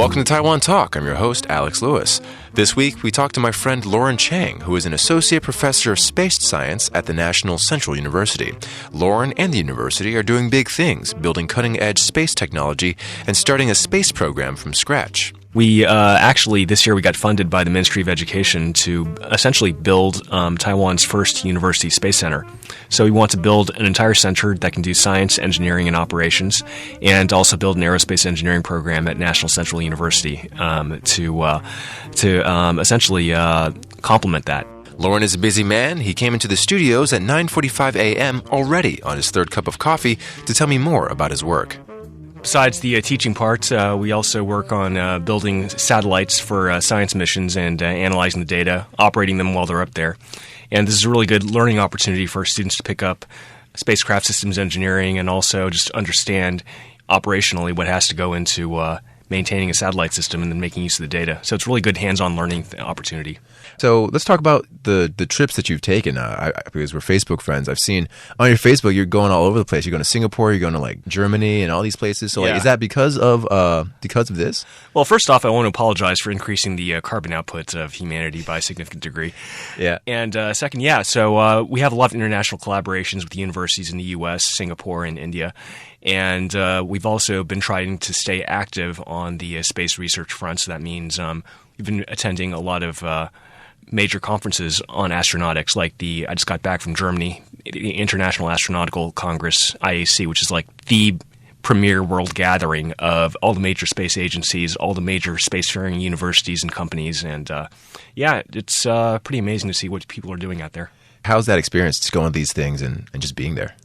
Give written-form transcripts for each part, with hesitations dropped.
Welcome to Taiwan Talk. I'm your host, Alex Lewis. This week, we talk to my friend Loren Chang, who is an associate professor of space science at the National Central University. Loren and the university are doing big things, building cutting-edge space technology and starting a space program from scratch. We actually, this year, we got funded by the Ministry of Education to essentially build Taiwan's first university space center. So we want to build an entire center that can do science, engineering, and operations, and also build an aerospace engineering program at National Central University to essentially complement that. Loren is a busy man. He came into the studios at 9:45 a.m. already on his third cup of coffee to tell me more about his work. Besides the teaching part, we also work on building satellites for science missions and analyzing the data, operating them while they're up there. And this is a really good learning opportunity for students to pick up spacecraft systems engineering and also just understand operationally what has to go into maintaining a satellite system and then making use of the data. So it's a really good hands-on learning opportunity. So let's talk about the trips that you've taken. Because we're Facebook friends, I've seen on your Facebook you're going all over the place. You're going to Singapore, you're going to like Germany and all these places. So is that because of this? Well, first off, I want to apologize for increasing the carbon output of humanity by a significant degree. Yeah. And second, so we have a lot of international collaborations with universities in the U.S., Singapore, and India. And we've also been trying to stay active on the space research front. So that means we've been attending a lot of major conferences on astronautics, like I just got back from Germany, the International Astronautical Congress, IAC, which is like the premier world gathering of all the major space agencies, all the major spacefaring universities and companies. And it's pretty amazing to see what people are doing out there. How's that experience, just going to these things and just being there?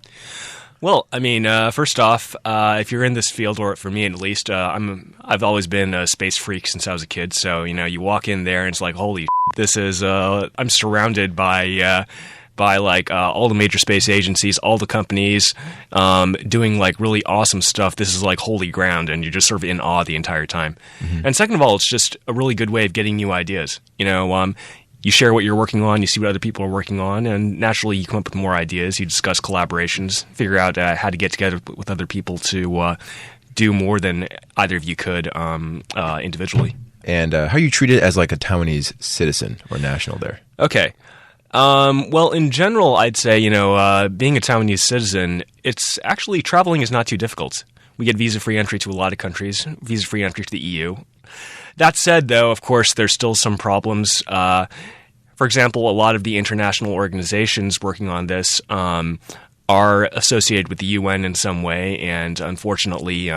Well, I mean, first off, if you're in this field, or for me at least, I've always been a space freak since I was a kid. So, you walk in there and it's like, holy shit, this is, I'm surrounded by all the major space agencies, all the companies, doing like really awesome stuff. This is like holy ground, and you're just sort of in awe the entire time. Mm-hmm. And second of all, it's just a really good way of getting new ideas. You share what you're working on, you see what other people are working on, and naturally you come up with more ideas. You discuss collaborations, figure out how to get together with other people to do more than either of you could individually. And how are you treated as like a Taiwanese citizen or national there? Okay. Well, in general, I'd say, being a Taiwanese citizen, it's actually, traveling is not too difficult. We get visa-free entry to a lot of countries, visa-free entry to the EU. That said, though, of course, there's still some problems. For example, a lot of the international organizations working on this are associated with the UN in some way, and unfortunately,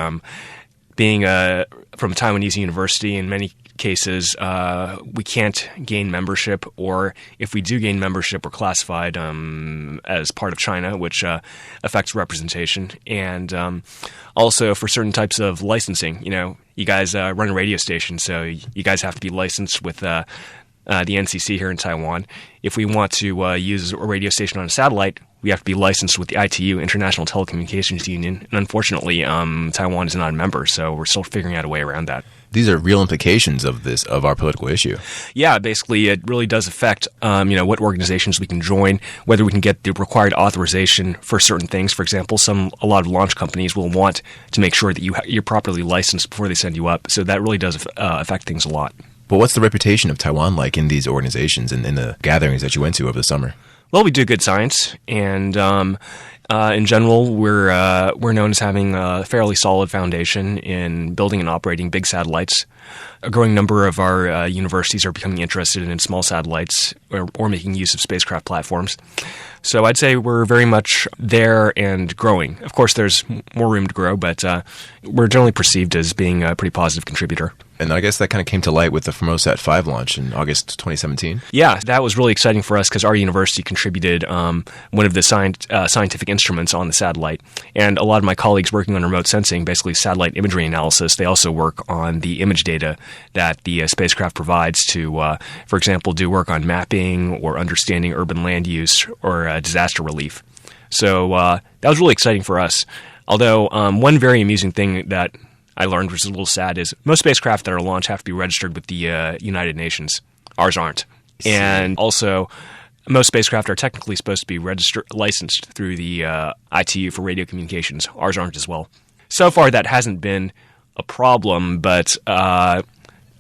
being from a Taiwanese university, in many cases, we can't gain membership, or if we do gain membership, we're classified as part of China, which affects representation. And also for certain types of licensing, you guys run a radio station, so you guys have to be licensed with the NCC here in Taiwan. If we want to use a radio station on a satellite, we have to be licensed with the ITU, International Telecommunications Union. And unfortunately, Taiwan is not a member, so we're still figuring out a way around that. These are real implications of our political issue. Yeah, basically, it really does affect, what organizations we can join, whether we can get the required authorization for certain things. For example, a lot of launch companies will want to make sure that you're properly licensed before they send you up. So that really does affect things a lot. But what's the reputation of Taiwan like in these organizations and in the gatherings that you went to over the summer? Well, we do good science, and in general, we're known as having a fairly solid foundation in building and operating big satellites. A growing number of our universities are becoming interested in small satellites or making use of spacecraft platforms. So I'd say we're very much there and growing. Of course, there's more room to grow, but we're generally perceived as being a pretty positive contributor. And I guess that kind of came to light with the Formosat 5 launch in August 2017. Yeah, that was really exciting for us because our university contributed one of the scientific instruments on the satellite. And a lot of my colleagues working on remote sensing, basically satellite imagery analysis, they also work on the image data that the spacecraft provides to, for example, do work on mapping or understanding urban land use or disaster relief. So that was really exciting for us. Although one very amusing thing that I learned, which is a little sad, is most spacecraft that are launched have to be registered with the United Nations. Ours aren't. And also, most spacecraft are technically supposed to be licensed through the ITU for radio communications. Ours aren't as well. So far, that hasn't been a problem, but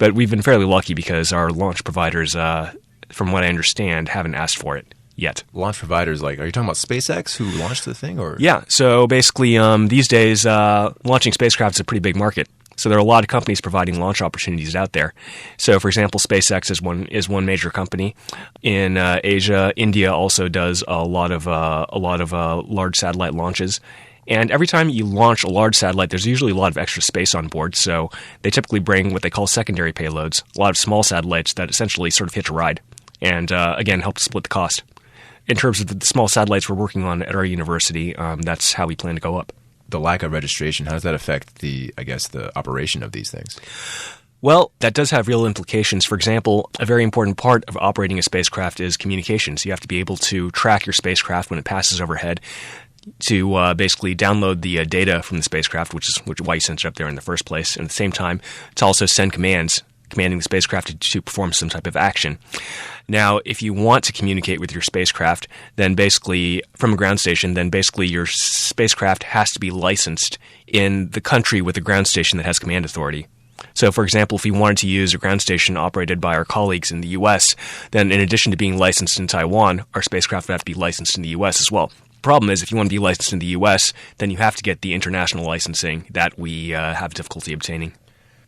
we've been fairly lucky because our launch providers, from what I understand, haven't asked for it yet. Launch providers, like, are you talking about SpaceX who launched the thing, or? Yeah. So basically, these days, launching spacecraft is a pretty big market. So there are a lot of companies providing launch opportunities out there. So, for example, SpaceX is one major company in Asia. India also does a lot of large satellite launches. And every time you launch a large satellite, there's usually a lot of extra space on board. So they typically bring what they call secondary payloads, a lot of small satellites that essentially sort of hitch a ride, and again help to split the cost. In terms of the small satellites we're working on at our university, that's how we plan to go up. The lack of registration, how does that affect the operation of these things? Well, that does have real implications. For example, a very important part of operating a spacecraft is communications. You have to be able to track your spacecraft when it passes overhead, to basically download the data from the spacecraft, which is why you sent it up there in the first place, and at the same time to also send commands commanding the spacecraft to perform some type of action. Now, if you want to communicate with your spacecraft, then basically from a ground station, then basically your spacecraft has to be licensed in the country with a ground station that has command authority. So, for example, if we wanted to use a ground station operated by our colleagues in the U.S., then in addition to being licensed in Taiwan, our spacecraft would have to be licensed in the U.S. as well. The problem is, if you want to be licensed in the U.S., then you have to get the international licensing that we have difficulty obtaining.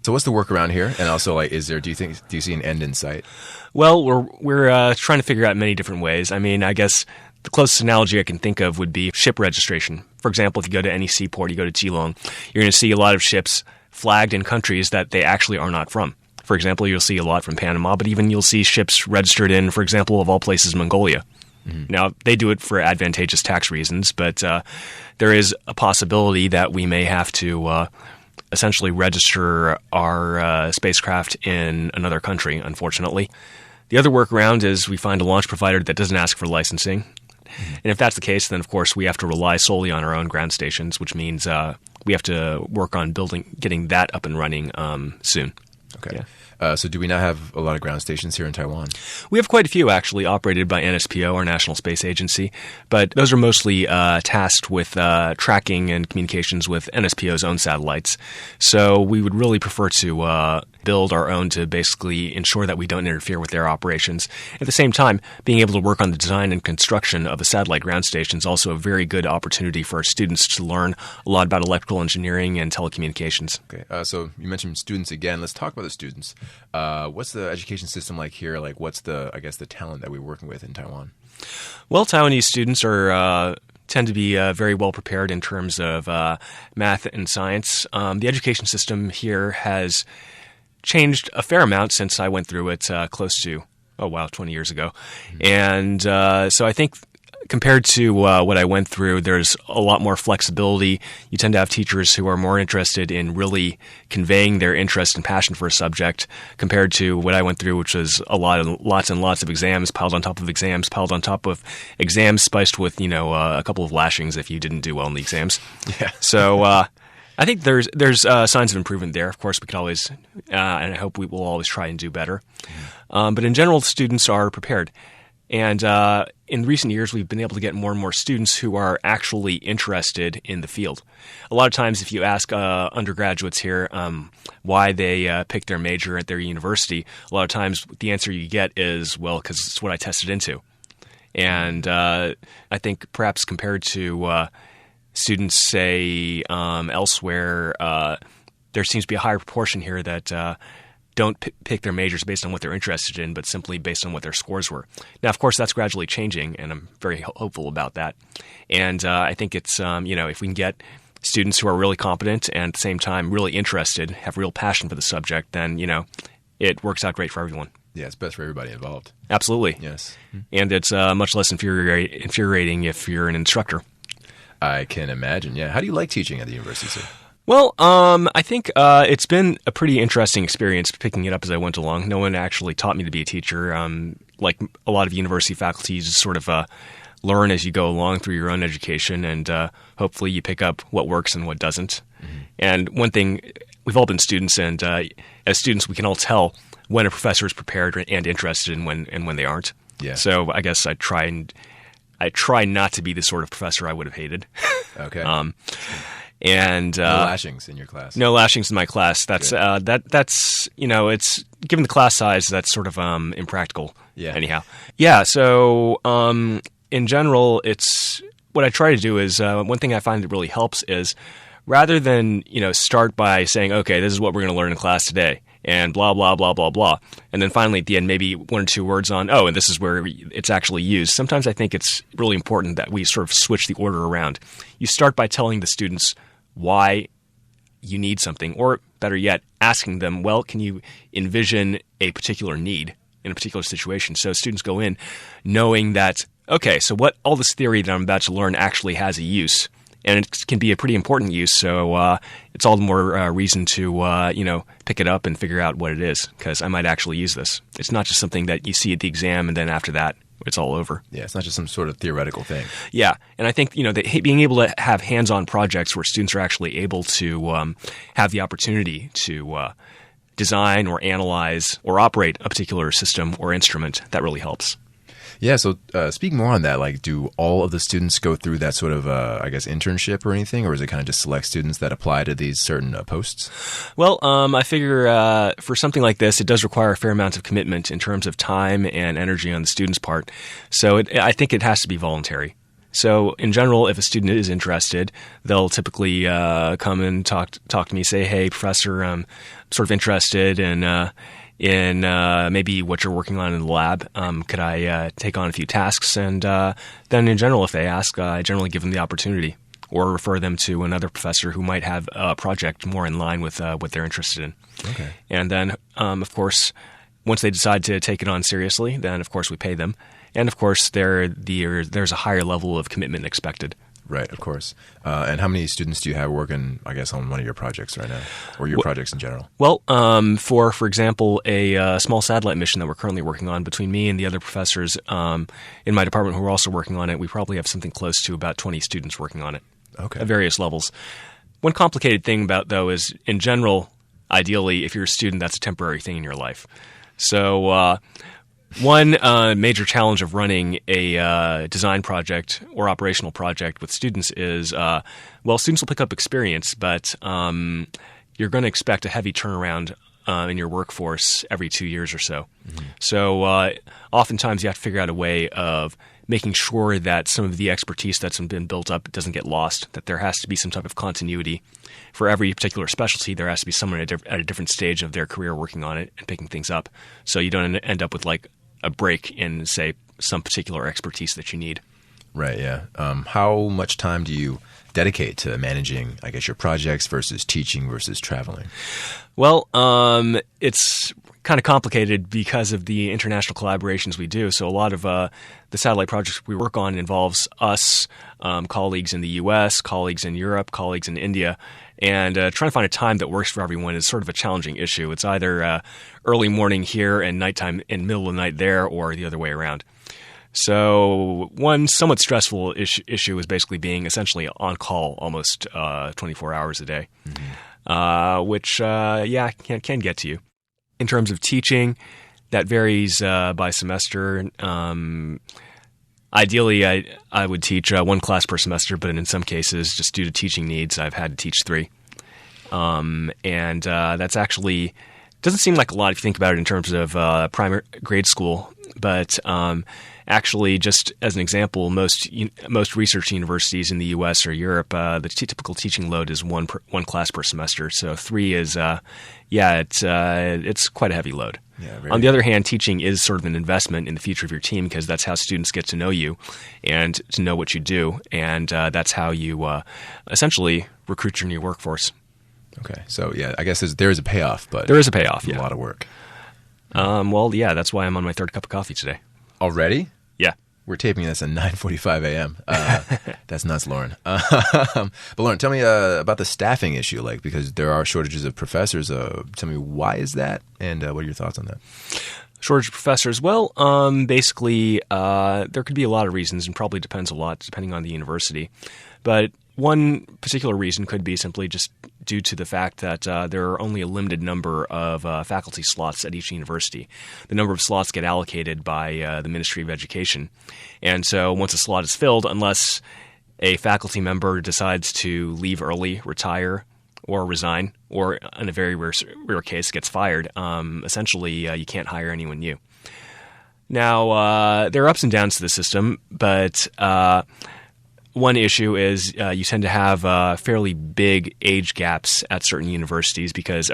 So what's the workaround here? And also, like, do you see an end in sight? Well, we're trying to figure out many different ways. I mean, I guess the closest analogy I can think of would be ship registration. For example, if you go to any seaport, you go to Geelong, you're going to see a lot of ships flagged in countries that they actually are not from. For example, you'll see a lot from Panama, but even you'll see ships registered in, for example, of all places, Mongolia. Mm-hmm. Now, they do it for advantageous tax reasons, but there is a possibility that we may have to essentially register our spacecraft in another country, unfortunately. The other workaround is we find a launch provider that doesn't ask for licensing. Mm-hmm. And if that's the case, then, of course, we have to rely solely on our own ground stations, which means we have to work on getting that up and running soon. Okay. Yeah. So do we now have a lot of ground stations here in Taiwan? We have quite a few, actually, operated by NSPO, our National Space Agency, but those are mostly tasked with tracking and communications with NSPO's own satellites. So we would really prefer to build our own to basically ensure that we don't interfere with their operations. At the same time, being able to work on the design and construction of a satellite ground station is also a very good opportunity for our students to learn a lot about electrical engineering and telecommunications. Okay, so you mentioned students again. Let's talk about the students. What's the education system like here? Like, what's the talent that we're working with in Taiwan? Well, Taiwanese students tend to be very well prepared in terms of math and science. The education system here has changed a fair amount since I went through it close to 20 years ago. Mm-hmm. And so I think compared to what I went through, there's a lot more flexibility. You tend to have teachers who are more interested in really conveying their interest and passion for a subject compared to what I went through, which was lots and lots of exams piled on top of exams, piled on top of exams, spiced with, a couple of lashings if you didn't do well in the exams. Yeah. So I think there's signs of improvement there. Of course, we could always, and I hope we will always try and do better. Mm-hmm. But in general, students are prepared. And in recent years, we've been able to get more and more students who are actually interested in the field. A lot of times, if you ask undergraduates here why they picked their major at their university, a lot of times the answer you get is, well, because it's what I tested into. And I think perhaps compared to students, say, elsewhere, there seems to be a higher proportion here that don't pick their majors based on what they're interested in, but simply based on what their scores were. Now, of course, that's gradually changing, and I'm very hopeful about that. And I think it's, if we can get students who are really competent and at the same time really interested, have real passion for the subject, then, it works out great for everyone. Yeah, it's best for everybody involved. Absolutely. Yes. And it's much less infuriating if you're an instructor. I can imagine, yeah. How do you like teaching at the university, sir? Well, I think it's been a pretty interesting experience picking it up as I went along. No one actually taught me to be a teacher. Like a lot of university faculty, you just sort of learn as you go along through your own education, and hopefully you pick up what works and what doesn't. Mm-hmm. And one thing, we've all been students, and as students, we can all tell when a professor is prepared and interested and when they aren't. Yeah. So I guess I try not to be the sort of professor I would have hated. Okay. And no lashings in your class. No lashings in my class. That's that's it's given the class size, that's sort of impractical. Yeah. Anyhow. Yeah. So in general, it's what I try to do is one thing I find that really helps is rather than start by saying, okay, this is what we're going to learn in class today, and blah blah blah blah blah, and then finally at the end maybe one or two words on and this is where it's actually used. Sometimes I think it's really important that we sort of switch the order around. You start by telling the students why you need something, or better yet, asking them, well, can you envision a particular need in a particular situation? So students go in knowing that, okay, so what all this theory that I'm about to learn actually has a use, and it can be a pretty important use. So it's all the more reason to pick it up and figure out what it is, because I might actually use this. It's not just something that you see at the exam and then after that it's all over. Yeah, it's not just some sort of theoretical thing. Yeah, and I think that being able to have hands-on projects where students are actually able to have the opportunity to design or analyze or operate a particular system or instrument, that really helps. Yeah, so speaking more on that, like, do all of the students go through that sort of, internship or anything, or is it kind of just select students that apply to these certain posts? Well, I figure for something like this, it does require a fair amount of commitment in terms of time and energy on the student's part. So I think it has to be voluntary. So in general, if a student is interested, they'll typically come and talk to me, say, hey, professor, I'm sort of interested in maybe what you're working on in the lab. Could I take on a few tasks? And then in general, if they ask, I generally give them the opportunity or refer them to another professor who might have a project more in line with what they're interested in. Okay. And then, of course, once they decide to take it on seriously, then, of course, we pay them. And, of course, there's a higher level of commitment expected. Right, of course. And how many students do you have working, I guess, on one of your projects right now, or your projects in general? Well, for example, a small satellite mission that we're currently working on, between me and the other professors in my department who are also working on it, we probably have something close to about 20 students working on it. Okay. At various levels. One complicated thing about, though, is in general, ideally, if you're a student, that's a temporary thing in your life. So one major challenge of running a design project or operational project with students is, students will pick up experience, but you're going to expect a heavy turnaround in your workforce every 2 years or so. Mm-hmm. So oftentimes you have to figure out a way of making sure that some of the expertise that's been built up doesn't get lost, that there has to be some type of continuity. For every particular specialty, there has to be someone at a different stage of their career working on it and picking things up. So you don't end up with like a break in, say, some particular expertise that you need. Right, yeah. How much time do you dedicate to managing, I guess, your projects versus teaching versus traveling? Well, it's kind of complicated because of the international collaborations we do. So a lot of the satellite projects we work on involves us, colleagues in the U.S., colleagues in Europe, colleagues in India. And trying to find a time that works for everyone is sort of a challenging issue. It's either early morning here and nighttime in middle of the night there, or the other way around. So one somewhat stressful issue is basically being essentially on call almost 24 hours a day, which can get to you. In terms of teaching, that varies by semester. Ideally, I would teach one class per semester, but in some cases, just due to teaching needs, I've had to teach 3. And that's actually doesn't seem like a lot if you think about it in terms of primary grade school, but actually, just as an example, most research universities in the U.S. or Europe, the typical teaching load is one class per semester. So 3 is, it's quite a heavy load. Yeah, on the other hand, teaching is sort of an investment in the future of your team, because that's how students get to know you and to know what you do, and that's how you essentially recruit your new workforce. Okay, so yeah, I guess there is a payoff, but there is a payoff. A lot of work. That's why I'm on my 3rd cup of coffee today. Already? Yeah. We're taping this at 9:45 a.m. That's nuts, Loren. But Loren, tell me about the staffing issue, because there are shortages of professors. Tell me, why is that, and what are your thoughts on that? Shortage of professors? Well, basically, there could be a lot of reasons, and probably depends a lot depending on the university. But one particular reason could be simply just due to the fact that there are only a limited number of faculty slots at each university. The number of slots get allocated by the Ministry of Education. And so once a slot is filled, unless a faculty member decides to leave early, retire, or resign, or in a very rare case gets fired, essentially you can't hire anyone new. Now, there are ups and downs to the system, but one issue is you tend to have fairly big age gaps at certain universities because,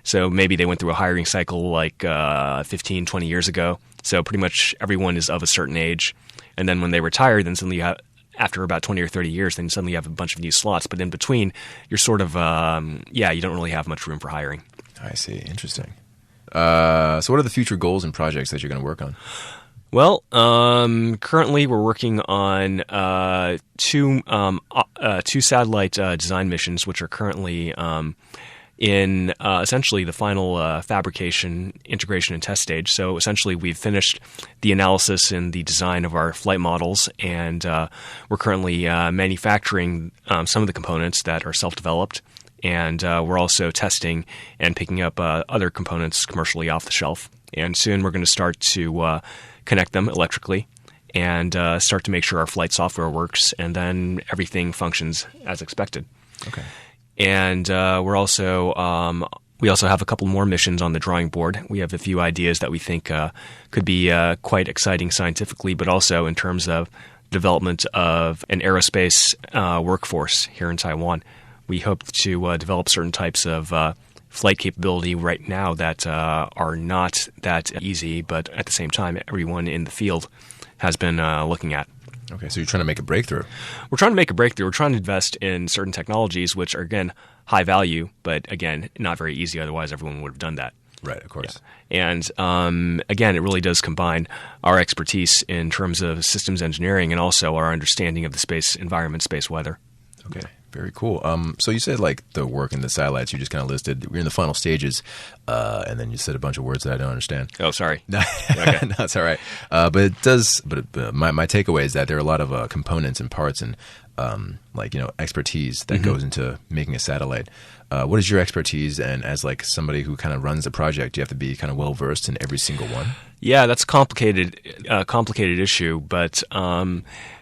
so maybe they went through a hiring cycle like 15, 20 years ago, so pretty much everyone is of a certain age, and then when they retire, then suddenly you have, after about 20 or 30 years, then suddenly you have a bunch of new slots. But in between, you're sort of, you don't really have much room for hiring. I see. Interesting. So what are the future goals and projects that you're going to work on? Well, currently we're working on two satellite design missions, which are currently in essentially the final fabrication, integration, and test stage. So essentially we've finished the analysis and the design of our flight models, and we're currently manufacturing some of the components that are self-developed, and we're also testing and picking up other components commercially off the shelf. And soon we're going to start to connect them electrically and start to make sure our flight software works, and then everything functions as expected. Okay. And we also have a couple more missions on the drawing board. We have a few ideas that we think could be quite exciting scientifically, but also in terms of development of an aerospace workforce here in Taiwan. We hope to develop certain types of flight capability right now that are not that easy, but at the same time, everyone in the field has been looking at. Okay, so you're trying to make a breakthrough. We're trying to make a breakthrough. We're trying to invest in certain technologies which are, again, high value, but, again, not very easy. Otherwise, everyone would have done that. Right, of course. Yeah. And, again, it really does combine our expertise in terms of systems engineering and also our understanding of the space environment, space weather. Okay. Very cool. So you said like the work in the satellites, you just kind of listed, we're in the final stages, and then you said a bunch of words that I don't understand. Oh, sorry. No, it's all right. But it does, my takeaway is that there are a lot of components and parts and expertise that goes into making a satellite. What is your expertise? And as like somebody who kind of runs the project, do you have to be kind of well versed in every single one? Yeah, that's a complicated issue. But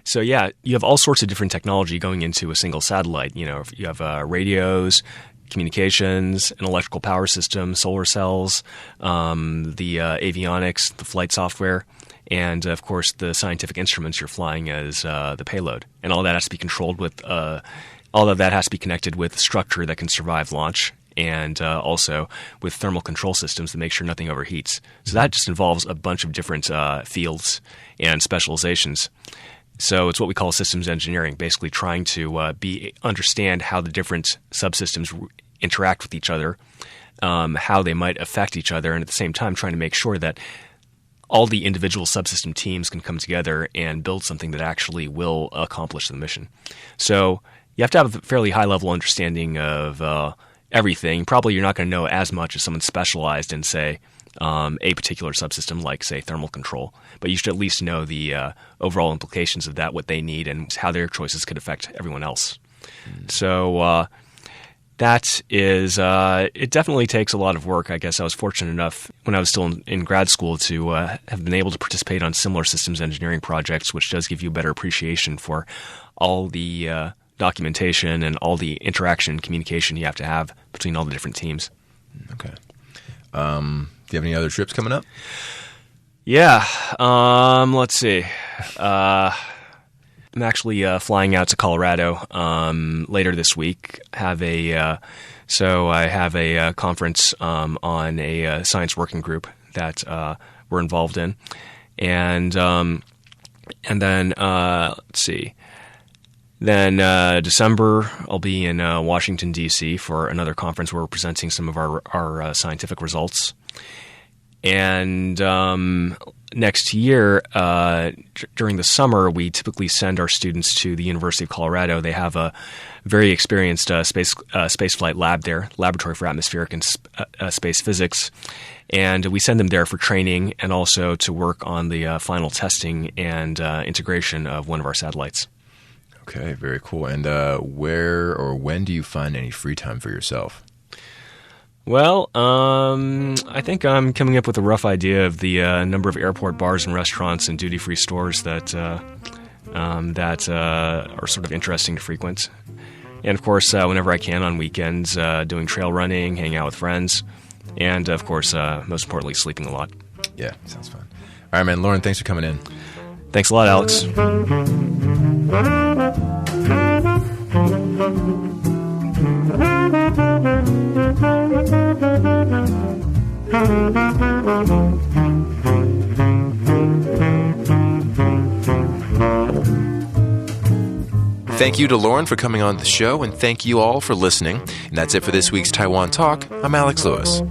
so yeah, you have all sorts of different technology going into a single satellite. You know, you have radios, communications, an electrical power system, solar cells, the avionics, the flight software, and of course the scientific instruments you're flying as the payload. And all that has to be controlled with all of that has to be connected with structure that can survive launch, and also with thermal control systems to make sure nothing overheats. So that just involves a bunch of different fields and specializations. So it's what we call systems engineering, basically trying to understand how the different subsystems interact with each other, how they might affect each other, and at the same time trying to make sure that all the individual subsystem teams can come together and build something that actually will accomplish the mission. So you have to have a fairly high-level understanding of everything. Probably you're not going to know as much as someone specialized in, say, a particular subsystem like, say, thermal control. But you should at least know the overall implications of that, what they need, and how their choices could affect everyone else. So that is it definitely takes a lot of work. I guess I was fortunate enough when I was still in grad school to have been able to participate on similar systems engineering projects, which does give you a better appreciation for all the documentation and all the interaction and communication you have to have between all the different teams. Okay. Do you have any other trips coming up? Yeah. Let's see. I'm actually flying out to Colorado later this week. I have a conference on a science working group that we're involved in, and then let's see. Then December, I'll be in Washington, D.C. for another conference where we're presenting some of our scientific results. And next year, during the summer, we typically send our students to the University of Colorado. They have a very experienced space flight lab there, Laboratory for Atmospheric and Space Physics. And we send them there for training and also to work on the final testing and integration of one of our satellites. Okay, very cool. And where or when do you find any free time for yourself? Well, I think I'm coming up with a rough idea of the number of airport bars and restaurants and duty-free stores that that are sort of interesting to frequent. And, of course, whenever I can on weekends, doing trail running, hanging out with friends, and, of course, most importantly, sleeping a lot. Yeah, sounds fun. All right, man. Loren, thanks for coming in. Thanks a lot, Alex. Thank you to Loren for coming on the show, and thank you all for listening. And that's it for this week's Taiwan Talk. I'm Alex Lewis.